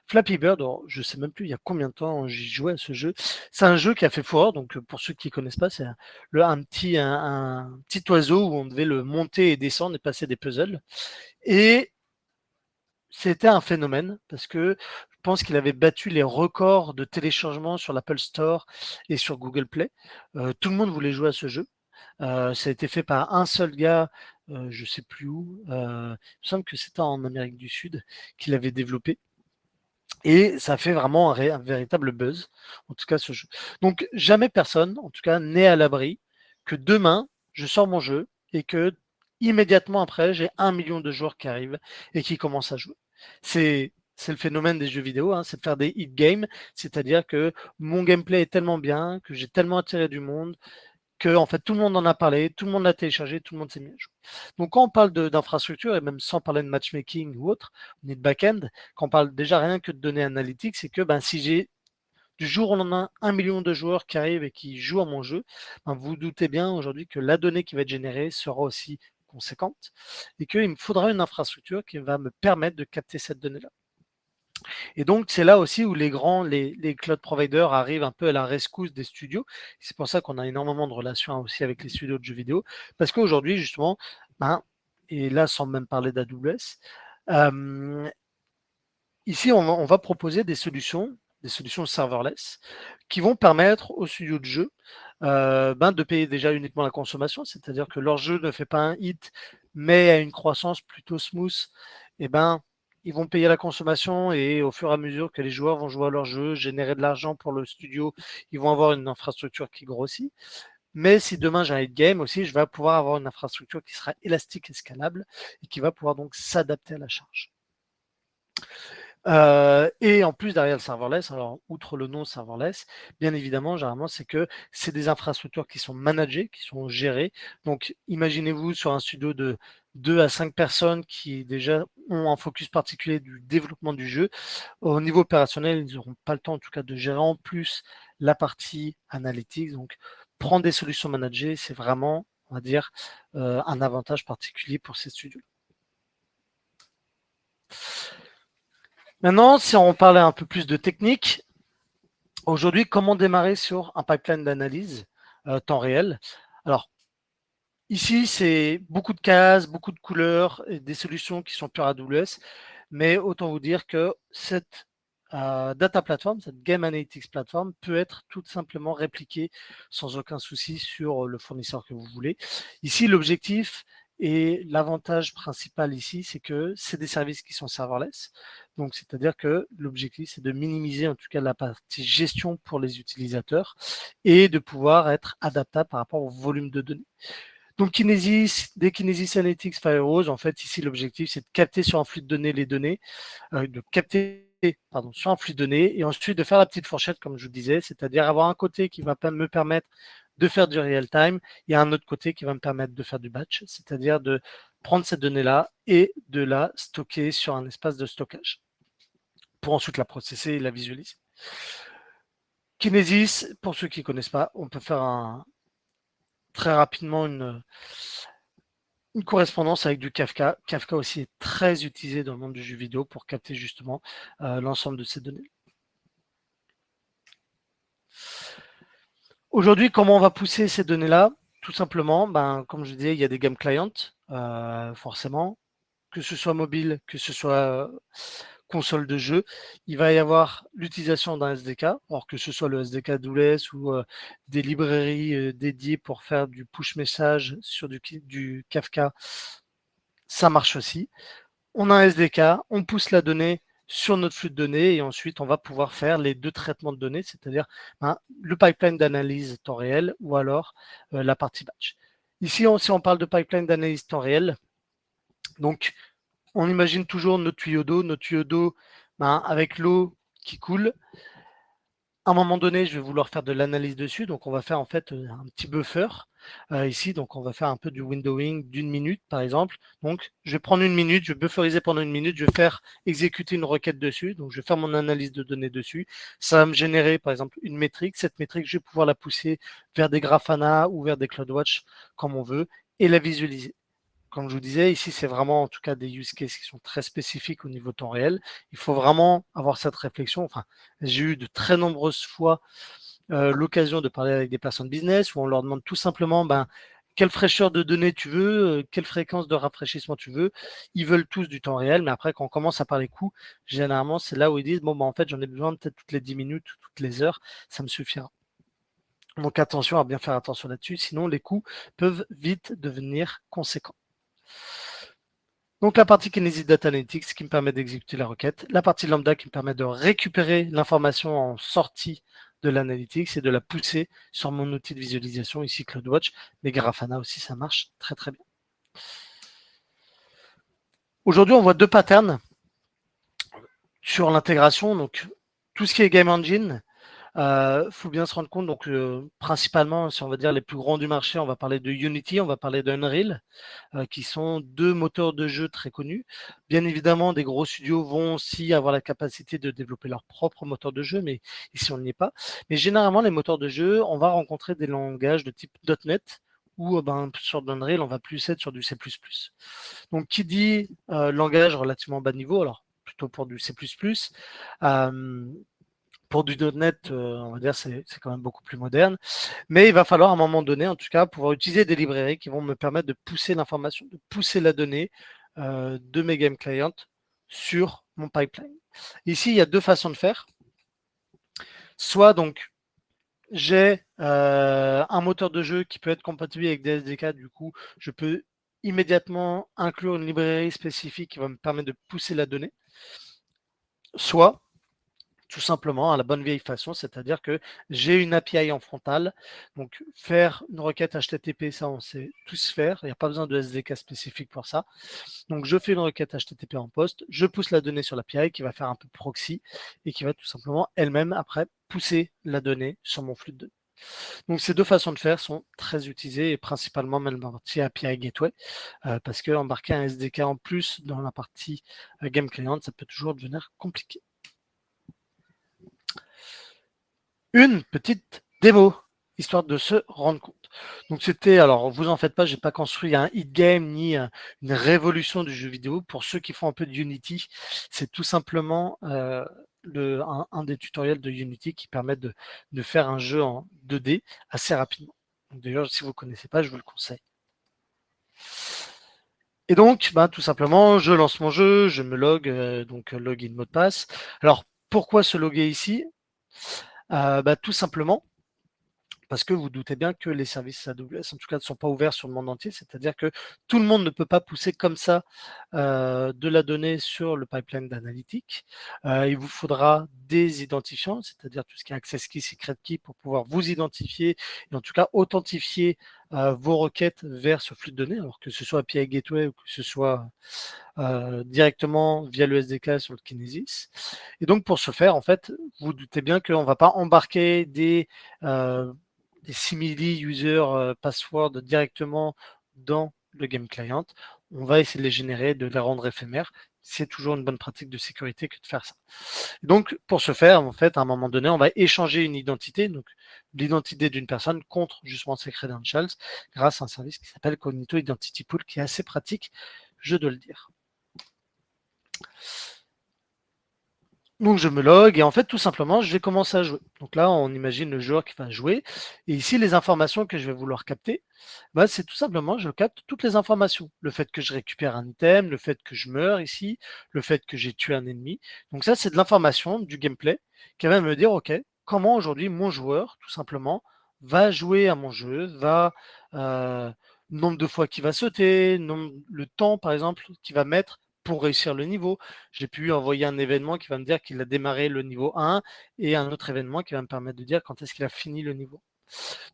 [SPEAKER 1] Flappy Bird, alors, je sais même plus il y a combien de temps j'y jouais à ce jeu. C'est un jeu qui a fait fureur, donc pour ceux qui ne connaissent pas, c'est un petit oiseau où on devait le monter et descendre et passer des puzzles. Et c'était un phénomène parce que je pense qu'il avait battu les records de téléchargement sur l'Apple Store et sur Google Play. Tout le monde voulait jouer à ce jeu. Ça a été fait par un seul gars, je ne sais plus où. Il me semble que c'était en Amérique du Sud qu'il avait développé. Et ça fait vraiment un véritable buzz, en tout cas ce jeu. Donc jamais personne, en tout cas, n'est à l'abri que demain, je sors mon jeu et que immédiatement après, j'ai 1 million de joueurs qui arrivent et qui commencent à jouer. C'est le phénomène des jeux vidéo, hein, c'est de faire des hit games, c'est-à-dire que mon gameplay est tellement bien, que j'ai tellement attiré du monde, que en fait tout le monde en a parlé, tout le monde l'a téléchargé, tout le monde s'est mis à jouer. Donc quand on parle d'infrastructure, et même sans parler de matchmaking ou autre, ni de back-end, quand on parle déjà rien que de données analytiques, c'est que ben, si j'ai du jour au lendemain 1 million de joueurs qui arrivent et qui jouent à mon jeu, ben, vous, vous doutez bien aujourd'hui que la donnée qui va être générée sera aussi conséquente et qu'il me faudra une infrastructure qui va me permettre de capter cette donnée-là. Et donc, c'est là aussi où les cloud providers arrivent un peu à la rescousse des studios. C'est pour ça qu'on a énormément de relations aussi avec les studios de jeux vidéo. Parce qu'aujourd'hui, justement, ben, et là, sans même parler d'AWS, ici, on va proposer des solutions serverless, qui vont permettre aux studios de jeu de payer déjà uniquement la consommation, c'est-à-dire que leur jeu ne fait pas un hit, mais a une croissance plutôt smooth, et ils vont payer la consommation et au fur et à mesure que les joueurs vont jouer à leur jeu, générer de l'argent pour le studio, ils vont avoir une infrastructure qui grossit. Mais si demain j'ai un hit game aussi, je vais pouvoir avoir une infrastructure qui sera élastique et scalable et qui va pouvoir donc s'adapter à la charge. Et en plus derrière le serverless, alors outre le nom serverless, bien évidemment, généralement, c'est que c'est des infrastructures qui sont managées, qui sont gérées. Donc imaginez-vous sur un studio de 2 à 5 personnes qui déjà ont un focus particulier du développement du jeu. Au niveau opérationnel, ils n'auront pas le temps en tout cas de gérer en plus la partie analytics. Donc prendre des solutions managées, c'est vraiment, on va dire, un avantage particulier pour ces studios. Maintenant, si on parlait un peu plus de technique, aujourd'hui, comment démarrer sur un pipeline d'analyse temps réel? Alors, ici, c'est beaucoup de cases, beaucoup de couleurs, et des solutions qui sont pures AWS, mais autant vous dire que cette data platform, cette Game Analytics platform peut être tout simplement répliquée sans aucun souci sur le fournisseur que vous voulez. Ici, l'objectif et l'avantage principal ici, c'est que c'est des services qui sont serverless. Donc, c'est-à-dire que l'objectif, c'est de minimiser en tout cas la partie gestion pour les utilisateurs et de pouvoir être adaptable par rapport au volume de données. Donc Kinesis, des Kinesis Analytics Firehose, en fait, ici, l'objectif, c'est de capter sur un flux de données les données, de capter sur un flux de données et ensuite de faire la petite fourchette, comme je vous disais, c'est-à-dire avoir un côté qui va me permettre de faire du real-time et un autre côté qui va me permettre de faire du batch, c'est-à-dire de prendre cette donnée-là et de la stocker sur un espace de stockage pour ensuite la processer et la visualiser. Kinesis, pour ceux qui ne connaissent pas, on peut faire très rapidement une correspondance avec du Kafka. Kafka aussi est très utilisé dans le monde du jeu vidéo pour capter justement l'ensemble de ces données. Aujourd'hui, comment on va pousser ces données-là? Tout simplement, comme je disais, il y a des game clients, forcément, que ce soit mobile, que ce soit console de jeu. Il va y avoir l'utilisation d'un SDK, alors que ce soit le SDK AWS ou des librairies dédiées pour faire du push message sur du Kafka, ça marche aussi. On a un SDK, on pousse la donnée sur notre flux de données et ensuite on va pouvoir faire les deux traitements de données, c'est-à-dire le pipeline d'analyse temps réel ou alors la partie batch. Ici, si on parle de pipeline d'analyse temps réel, donc on imagine toujours notre tuyau d'eau avec l'eau qui coule. À un moment donné, je vais vouloir faire de l'analyse dessus, donc on va faire en fait un petit buffer ici, donc on va faire un peu du windowing d'une minute par exemple. Donc je vais prendre une minute, je vais bufferiser pendant une minute, je vais faire exécuter une requête dessus, donc je vais faire mon analyse de données dessus. Ça va me générer par exemple une métrique. Cette métrique, je vais pouvoir la pousser vers des Grafana ou vers des CloudWatch comme on veut et la visualiser. Comme je vous disais, ici, c'est vraiment en tout cas des use cases qui sont très spécifiques au niveau temps réel. Il faut vraiment avoir cette réflexion. Enfin, j'ai eu de très nombreuses fois l'occasion de parler avec des personnes business où on leur demande tout simplement quelle fraîcheur de données tu veux, quelle fréquence de rafraîchissement tu veux. Ils veulent tous du temps réel, mais après, quand on commence à parler coûts, généralement, c'est là où ils disent bon, en fait, j'en ai besoin peut-être toutes les 10 minutes, toutes les heures, ça me suffira. Donc attention à bien faire attention là-dessus, sinon les coûts peuvent vite devenir conséquents. Donc la partie Kinesis Data Analytics qui me permet d'exécuter la requête, la partie Lambda qui me permet de récupérer l'information en sortie de l'analytics et de la pousser sur mon outil de visualisation, ici CloudWatch, mais Grafana aussi, ça marche très très bien. Aujourd'hui, on voit deux patterns sur l'intégration, donc tout ce qui est Game Engine, faut bien se rendre compte, donc principalement, si on va dire les plus grands du marché, on va parler de Unity, on va parler d'Unreal, qui sont deux moteurs de jeu très connus. Bien évidemment, des gros studios vont aussi avoir la capacité de développer leur propre moteur de jeu, mais ici on n'y est pas. Mais généralement, les moteurs de jeu, on va rencontrer des langages de type .NET ou sur Unreal, on va plus être sur du C++. Donc, qui dit langage relativement bas niveau, alors plutôt pour du C++, pour du .NET, on va dire, c'est quand même beaucoup plus moderne. Mais il va falloir à un moment donné, en tout cas, pouvoir utiliser des librairies qui vont me permettre de pousser l'information, de pousser la donnée de mes game clients sur mon pipeline. Ici, il y a deux façons de faire. Soit donc, j'ai un moteur de jeu qui peut être compatible avec des SDK, du coup, je peux immédiatement inclure une librairie spécifique qui va me permettre de pousser la donnée. Soit, tout simplement à la bonne vieille façon, c'est-à-dire que j'ai une API en frontal. Donc, faire une requête HTTP, ça, on sait tous faire. Il n'y a pas besoin de SDK spécifique pour ça. Donc, je fais une requête HTTP en poste, je pousse la donnée sur l'API qui va faire un peu proxy et qui va tout simplement elle-même après pousser la donnée sur mon flux de données. Donc, ces deux façons de faire sont très utilisées et principalement même dans la partie API Gateway parce que embarquer un SDK en plus dans la partie Game Client, ça peut toujours devenir compliqué. Une petite démo, histoire de se rendre compte. Donc c'était, alors vous en faites pas, j'ai pas construit un hit game ni une révolution du jeu vidéo. Pour ceux qui font un peu de Unity, c'est tout simplement un des tutoriels de Unity qui permettent de faire un jeu en 2D assez rapidement. D'ailleurs, si vous ne connaissez pas, je vous le conseille. Et donc, tout simplement, je lance mon jeu, je me log, donc login mot de passe. Alors, pourquoi se loguer ici Tout simplement, parce que vous doutez bien que les services AWS, en tout cas, ne sont pas ouverts sur le monde entier, c'est-à-dire que tout le monde ne peut pas pousser comme ça de la donnée sur le pipeline d'analytique. Il vous faudra des identifiants, c'est-à-dire tout ce qui est access key, secret key, pour pouvoir vous identifier et en tout cas authentifier vos requêtes vers ce flux de données, alors que ce soit API Gateway ou que ce soit directement via le SDK sur le Kinesis. Et donc pour ce faire, en fait, vous, vous doutez bien qu'on ne va pas embarquer des simili user password directement dans le game client. On va essayer de les générer, de les rendre éphémères. C'est toujours une bonne pratique de sécurité que de faire ça. Et donc, pour ce faire, en fait, à un moment donné, on va échanger une identité, donc l'identité d'une personne contre justement ses credentials, grâce à un service qui s'appelle Cognito Identity Pool, qui est assez pratique, je dois le dire. Donc je me log et en fait tout simplement je vais commencer à jouer. Donc là on imagine le joueur qui va jouer et ici les informations que je vais vouloir capter, c'est tout simplement je capte toutes les informations. Le fait que je récupère un item, le fait que je meurs ici, le fait que j'ai tué un ennemi. Donc ça c'est de l'information du gameplay qui va me dire ok comment aujourd'hui mon joueur tout simplement va jouer à mon jeu, va nombre de fois qu'il va sauter, le temps par exemple qu'il va mettre pour réussir le niveau. J'ai pu envoyer un événement qui va me dire qu'il a démarré le niveau 1 et un autre événement qui va me permettre de dire quand est-ce qu'il a fini le niveau.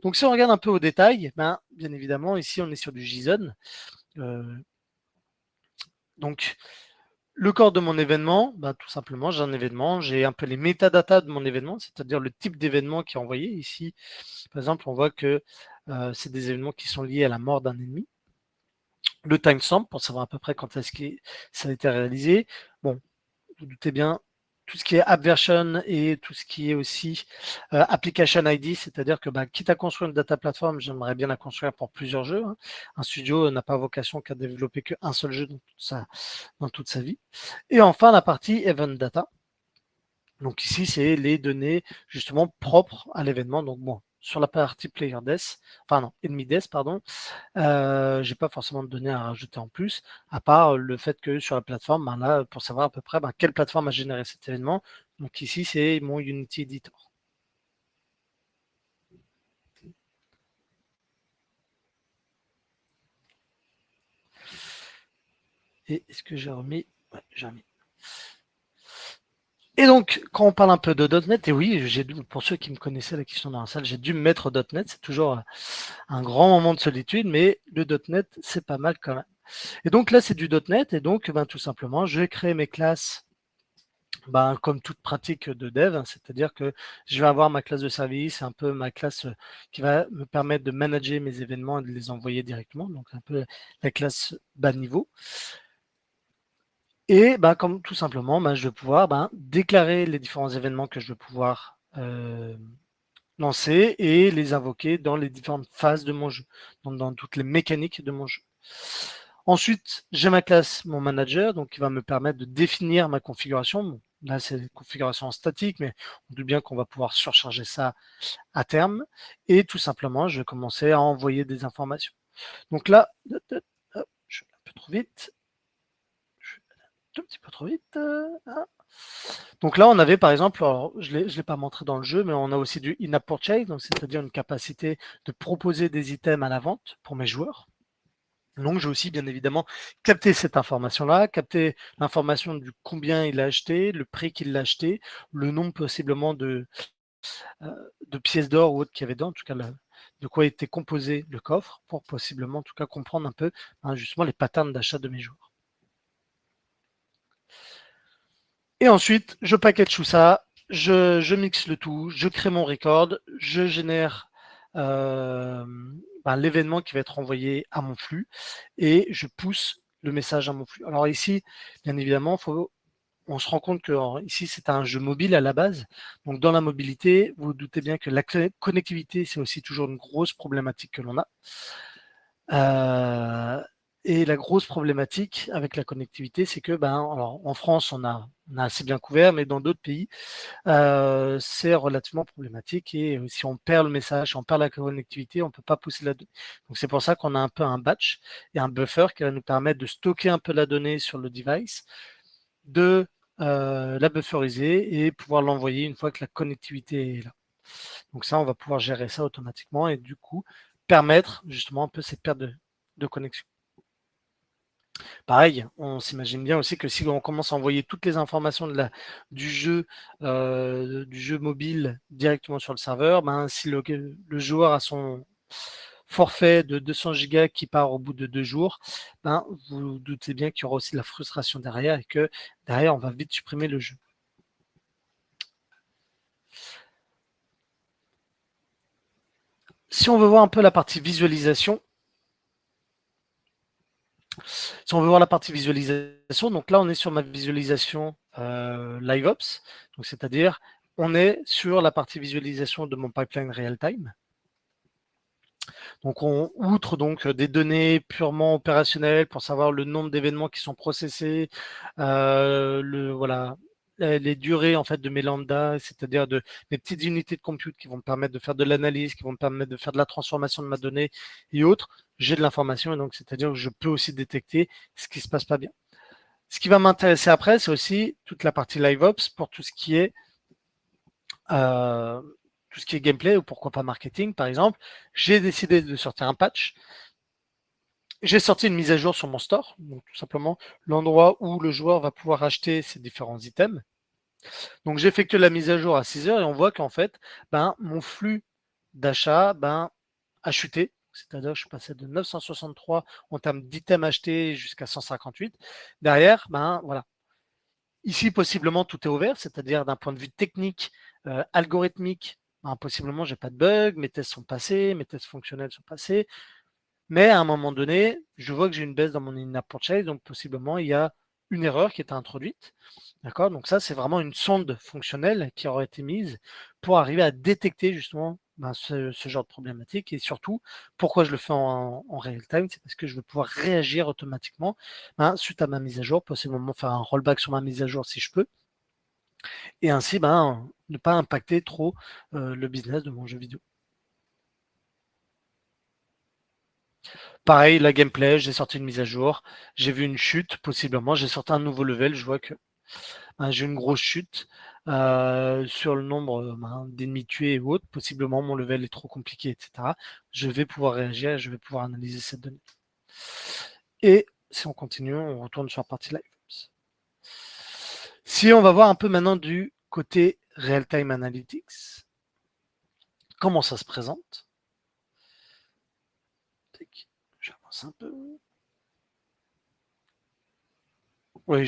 [SPEAKER 1] Donc si on regarde un peu au détail, bien évidemment, ici on est sur du JSON. Donc le corps de mon événement, tout simplement, j'ai un événement, j'ai un peu les métadatas de mon événement, c'est-à-dire le type d'événement qui est envoyé. Ici, par exemple, on voit que c'est des événements qui sont liés à la mort d'un ennemi. Le timestamp pour savoir à peu près quand est-ce que ça a été réalisé. Bon, vous doutez bien, tout ce qui est app version et tout ce qui est aussi application ID, c'est-à-dire que quitte à construire une data platform, j'aimerais bien la construire pour plusieurs jeux. Hein. Un studio n'a pas vocation qu'à développer qu'un seul jeu dans toute sa vie. Et enfin, la partie event data. Donc ici, c'est les données justement propres à l'événement. Donc bon, sur la partie player death, enfin non, enemy death, pardon, j'ai pas forcément de données à rajouter en plus, à part le fait que sur la plateforme, là, pour savoir à peu près quelle plateforme a généré cet événement. Donc ici, c'est mon Unity Editor. Et est-ce que j'ai remis? Ouais, j'ai remis. Et donc, quand on parle un peu de .NET, et oui, pour ceux qui me connaissaient là, qui sont dans la salle, j'ai dû me mettre .NET. C'est toujours un grand moment de solitude, mais le .NET, c'est pas mal quand même. Et donc là, c'est du .NET, et donc, tout simplement, je vais créer mes classes comme toute pratique de dev, hein, c'est-à-dire que je vais avoir ma classe de service, un peu ma classe qui va me permettre de manager mes événements et de les envoyer directement, donc un peu la classe bas niveau. Et comme tout simplement, je vais pouvoir déclarer les différents événements que je vais pouvoir lancer et les invoquer dans les différentes phases de mon jeu, donc dans toutes les mécaniques de mon jeu. Ensuite, j'ai ma classe, mon manager, donc qui va me permettre de définir ma configuration. Bon, là, c'est une configuration statique, mais on doute bien qu'on va pouvoir surcharger ça à terme. Et tout simplement, je vais commencer à envoyer des informations. Donc là, je vais un peu trop vite. tout petit peu trop vite. Donc là, on avait par exemple, alors, je ne l'ai pas montré dans le jeu, mais on a aussi du in-app purchase, donc c'est-à-dire une capacité de proposer des items à la vente pour mes joueurs. Donc j'ai aussi bien évidemment capté cette information-là, capté l'information du combien il a acheté, le prix qu'il l'a acheté, le nombre possiblement de pièces d'or ou autres qu'il y avait dedans, en tout cas de quoi était composé le coffre, pour possiblement en tout cas comprendre un peu justement les patterns d'achat de mes joueurs. Et ensuite, je package tout ça, je mixe le tout, je crée mon record, je génère l'événement qui va être envoyé à mon flux et je pousse le message à mon flux. Alors ici, bien évidemment, on se rend compte que ici, c'est un jeu mobile à la base. Donc dans la mobilité, vous vous doutez bien que la connectivité, c'est aussi toujours une grosse problématique que l'on a. Et la grosse problématique avec la connectivité, c'est que alors, en France, on a assez bien couvert, mais dans d'autres pays, c'est relativement problématique. Et si on perd le message, si on perd la connectivité, on ne peut pas pousser la donnée. Donc c'est pour ça qu'on a un peu un batch et un buffer qui va nous permettre de stocker un peu la donnée sur le device, de la bufferiser et pouvoir l'envoyer une fois que la connectivité est là. Donc ça, on va pouvoir gérer ça automatiquement et du coup permettre justement un peu cette perte de connexion. Pareil, on s'imagine bien aussi que si on commence à envoyer toutes les informations du jeu mobile directement sur le serveur, si le joueur a son forfait de 200 gigas qui part au bout de 2 jours, vous vous doutez bien qu'il y aura aussi de la frustration derrière et que derrière, on va vite supprimer le jeu. Si on veut voir un peu la partie visualisation, donc là on est sur ma visualisation LiveOps, donc c'est-à-dire on est sur la partie visualisation de mon pipeline real-time. Donc on outre donc des données purement opérationnelles pour savoir le nombre d'événements qui sont processés, les durées en fait de mes lambda, c'est-à-dire de mes petites unités de compute qui vont me permettre de faire de l'analyse, qui vont me permettre de faire de la transformation de ma donnée et autres. J'ai de l'information et donc c'est-à-dire que je peux aussi détecter ce qui se passe pas bien. Ce qui va m'intéresser après, c'est aussi toute la partie LiveOps pour tout ce qui est gameplay ou pourquoi pas marketing par exemple. J'ai décidé de sortir un patch. J'ai sorti une mise à jour sur mon store, donc tout simplement l'endroit où le joueur va pouvoir acheter ses différents items. Donc j'effectue la mise à jour à 6 heures et on voit qu'en fait, mon flux d'achat a chuté. C'est-à-dire que je suis passé de 963 en termes d'items achetés jusqu'à 158. Derrière, voilà. Ici, possiblement, tout est ouvert, c'est-à-dire d'un point de vue technique, algorithmique, possiblement, j'ai pas de bug, mes tests sont passés, mes tests fonctionnels sont passés. Mais à un moment donné, je vois que j'ai une baisse dans mon in-app purchase, donc possiblement il y a une erreur qui est introduite. D'accord? Donc ça, c'est vraiment une sonde fonctionnelle qui aurait été mise pour arriver à détecter justement ce genre de problématique. Et surtout, pourquoi je le fais en real time, c'est parce que je veux pouvoir réagir automatiquement suite à ma mise à jour, possiblement faire un rollback sur ma mise à jour si je peux. Et ainsi, ne pas impacter trop le business de mon jeu vidéo. Pareil, la gameplay, j'ai sorti une mise à jour, j'ai vu une chute, possiblement, j'ai sorti un nouveau level, je vois que j'ai une grosse chute sur le nombre d'ennemis tués et autres, possiblement mon level est trop compliqué, etc. Je vais pouvoir réagir, je vais pouvoir analyser cette donnée. Et si on continue, on retourne sur la partie live. Si on va voir un peu maintenant du côté Real-Time Analytics, comment ça se présente? J'avance un peu. Oui,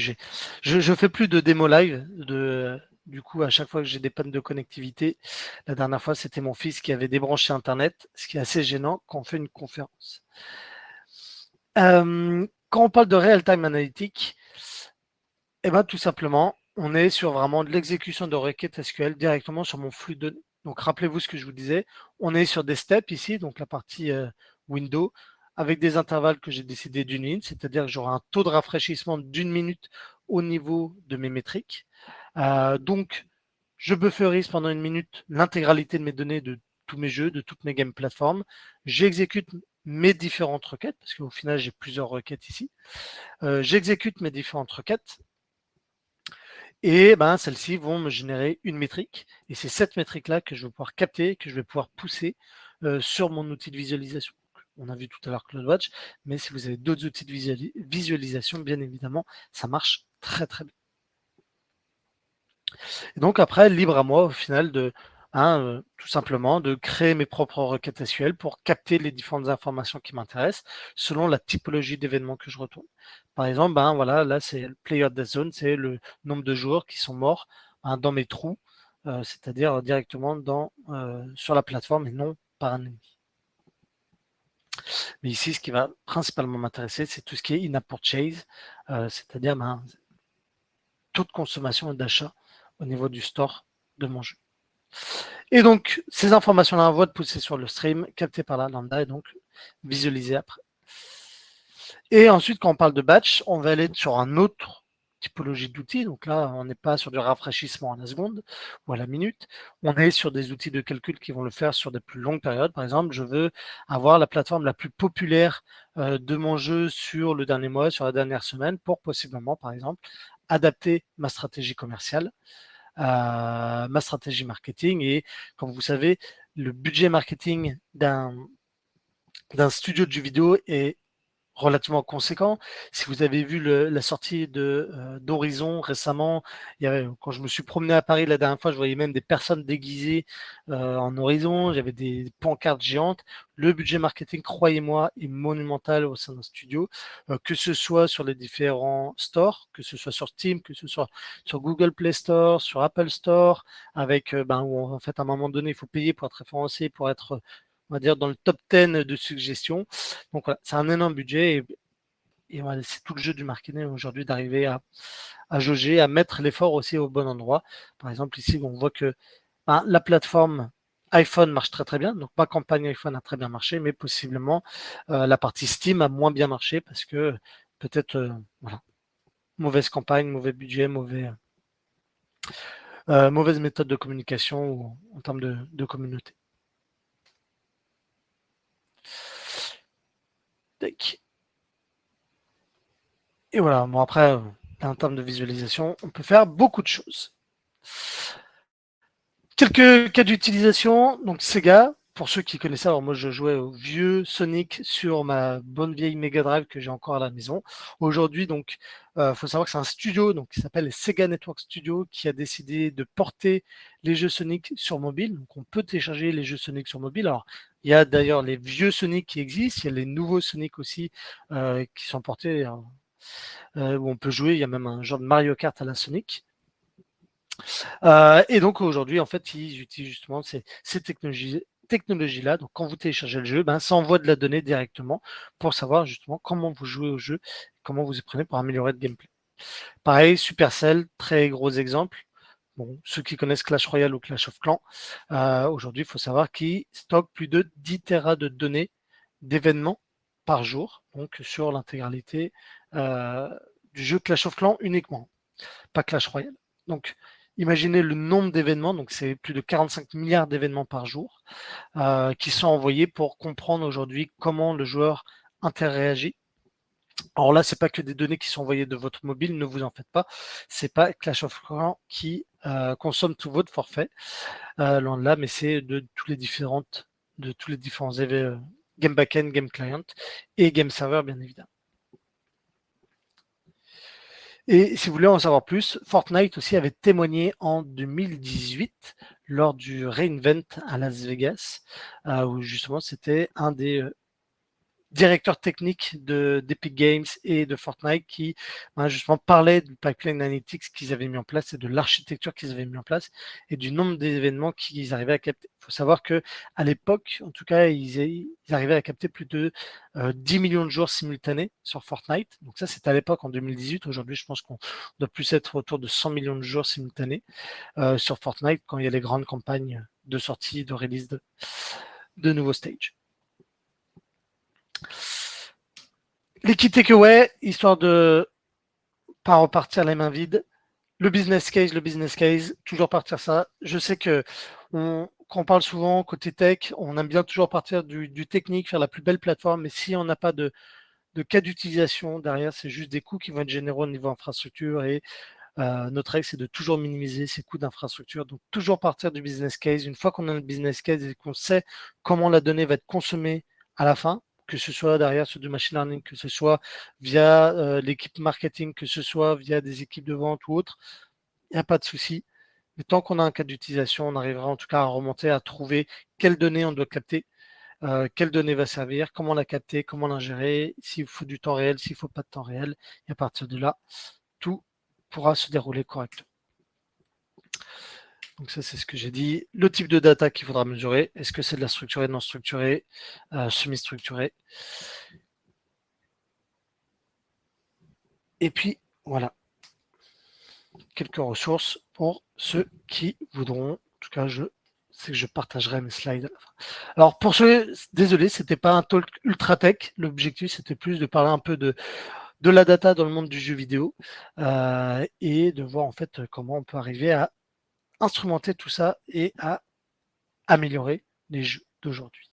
[SPEAKER 1] je fais plus de démo live. Du coup, à chaque fois que j'ai des pannes de connectivité, la dernière fois, c'était mon fils qui avait débranché Internet, ce qui est assez gênant quand on fait une conférence. Quand on parle de real-time analytics, tout simplement, on est sur vraiment de l'exécution de requêtes SQL directement sur mon flux de données. Donc, rappelez-vous ce que je vous disais. On est sur des steps ici, donc la partie window, avec des intervalles que j'ai décidé d'une minute, c'est-à-dire que j'aurai un taux de rafraîchissement d'une minute au niveau de mes métriques. Donc, je bufferise pendant une minute l'intégralité de mes données de tous mes jeux, de toutes mes game plateformes. J'exécute mes différentes requêtes, parce qu'au final, j'ai plusieurs requêtes ici. J'exécute mes différentes requêtes Et ben, celles-ci vont me générer une métrique. Et c'est cette métrique-là que je vais pouvoir capter, que je vais pouvoir pousser sur mon outil de visualisation. On a vu tout à l'heure CloudWatch, mais si vous avez d'autres outils de visualisation, bien évidemment, ça marche très très bien. Et donc après, libre à moi au final de, tout simplement, de créer mes propres requêtes SQL pour capter les différentes informations qui m'intéressent selon la typologie d'événements que je retourne. Par exemple, ben voilà, là c'est le player death zone, c'est le nombre de joueurs qui sont morts dans mes trous, c'est-à-dire directement sur la plateforme et non par un ennemi. Mais ici, ce qui va principalement m'intéresser, c'est tout ce qui est in-app purchase, c'est-à-dire taux de consommation et d'achat au niveau du store de mon jeu. Et donc, ces informations-là envoient de pousser sur le stream, captées par la lambda et donc visualisées après. Et ensuite, quand on parle de batch, on va aller sur un autre typologie d'outils. Donc là, on n'est pas sur du rafraîchissement à la seconde ou à la minute. On est sur des outils de calcul qui vont le faire sur des plus longues périodes. Par exemple, je veux avoir la plateforme la plus populaire de mon jeu sur le dernier mois, sur la dernière semaine, pour possiblement, par exemple, adapter ma stratégie commerciale, ma stratégie marketing. Et comme vous savez, le budget marketing d'un studio de jeux vidéo est relativement conséquent. Si vous avez vu la sortie d'Horizon récemment, quand je me suis promené à Paris la dernière fois, je voyais même des personnes déguisées en Horizon, j'avais des pancartes géantes. Le budget marketing, croyez-moi, est monumental au sein d'un studio, que ce soit sur les différents stores, que ce soit sur Steam, que ce soit sur Google Play Store, sur Apple Store, avec où en fait à un moment donné, il faut payer pour être référencé, pour être, on va dire, dans le top 10 de suggestions. Donc voilà, c'est un énorme budget et voilà, c'est tout le jeu du marketing aujourd'hui d'arriver à jauger, à mettre l'effort aussi au bon endroit. Par exemple, ici, on voit que la plateforme iPhone marche très très bien. Donc ma campagne iPhone a très bien marché, mais possiblement la partie Steam a moins bien marché parce que peut-être voilà, mauvaise campagne, mauvais budget, mauvaise méthode de communication ou, en termes de communauté. Et voilà, bon après, en termes de visualisation, on peut faire beaucoup de choses. Quelques cas d'utilisation. Donc Sega, pour ceux qui connaissent ça, alors moi je jouais au vieux Sonic sur ma bonne vieille Mega Drive que j'ai encore à la maison. Aujourd'hui, donc, faut savoir que c'est un studio donc, qui s'appelle Sega Network Studio qui a décidé de porter les jeux Sonic sur mobile. Donc on peut télécharger les jeux Sonic sur mobile. Alors il y a d'ailleurs les vieux Sonic qui existent, il y a les nouveaux Sonic aussi qui sont portés où on peut jouer. Il y a même un genre de Mario Kart à la Sonic. Et donc aujourd'hui, en fait, ils utilisent justement ces technologies-là. Donc quand vous téléchargez le jeu, ça envoie de la donnée directement pour savoir justement comment vous jouez au jeu, comment vous y prenez pour améliorer le gameplay. Pareil, Supercell, très gros exemple. Bon, ceux qui connaissent Clash Royale ou Clash of Clans, aujourd'hui, il faut savoir qu'ils stockent plus de 10 Tera de données d'événements par jour, donc sur l'intégralité du jeu Clash of Clans uniquement, pas Clash Royale. Donc, imaginez le nombre d'événements, donc c'est plus de 45 milliards d'événements par jour, qui sont envoyés pour comprendre aujourd'hui comment le joueur interagit. Alors là, c'est pas que des données qui sont envoyées de votre mobile, ne vous en faites pas. C'est pas Clash of Clans qui consomme tout votre forfait, loin de là, mais c'est de tous les différents game backend, game client et game server, bien évidemment. Et si vous voulez en savoir plus, Fortnite aussi avait témoigné en 2018 lors du reInvent à Las Vegas, où justement c'était un des directeur technique d'Epic Games et de Fortnite qui justement parlait du pipeline analytics qu'ils avaient mis en place et de l'architecture qu'ils avaient mis en place et du nombre d'événements qu'ils arrivaient à capter. Il faut savoir que à l'époque, en tout cas, ils arrivaient à capter plus de 10 millions de joueurs simultanés sur Fortnite. Donc ça, c'est à l'époque en 2018. Aujourd'hui, je pense qu'on doit plus être autour de 100 millions de joueurs simultanés sur Fortnite quand il y a les grandes campagnes de sortie, de release de nouveaux stages. Les key takeaways, histoire de pas repartir les mains vides. Le business case, toujours partir ça. Je sais que quand on parle souvent côté tech, on aime bien toujours partir du technique, faire la plus belle plateforme, mais si on n'a pas de cas d'utilisation derrière, c'est juste des coûts qui vont être généraux au niveau infrastructure et Notre règle, c'est de toujours minimiser ses coûts d'infrastructure. Donc, toujours partir du business case. Une fois qu'on a le business case et qu'on sait comment la donnée va être consommée à la fin, que ce soit derrière sur du machine learning, que ce soit via l'équipe marketing, que ce soit via des équipes de vente ou autres, il n'y a pas de souci. Mais tant qu'on a un cas d'utilisation, on arrivera en tout cas à remonter, à trouver quelles données on doit capter, quelle donnée va servir, comment la capter, comment l'ingérer, s'il faut du temps réel, s'il ne faut pas de temps réel. Et à partir de là, tout pourra se dérouler correctement. Donc ça, c'est ce que j'ai dit. Le type de data qu'il faudra mesurer. Est-ce que c'est de la structurée, non structurée, semi-structurée? Et puis, voilà, quelques ressources pour ceux qui voudront. En tout cas, je sais que je partagerai mes slides à la fin. Alors, pour ceux, désolé, c'était pas un talk ultra tech. L'objectif, c'était plus de parler un peu de la data dans le monde du jeu vidéo et de voir en fait comment on peut arriver à instrumenter tout ça et à améliorer les jeux d'aujourd'hui.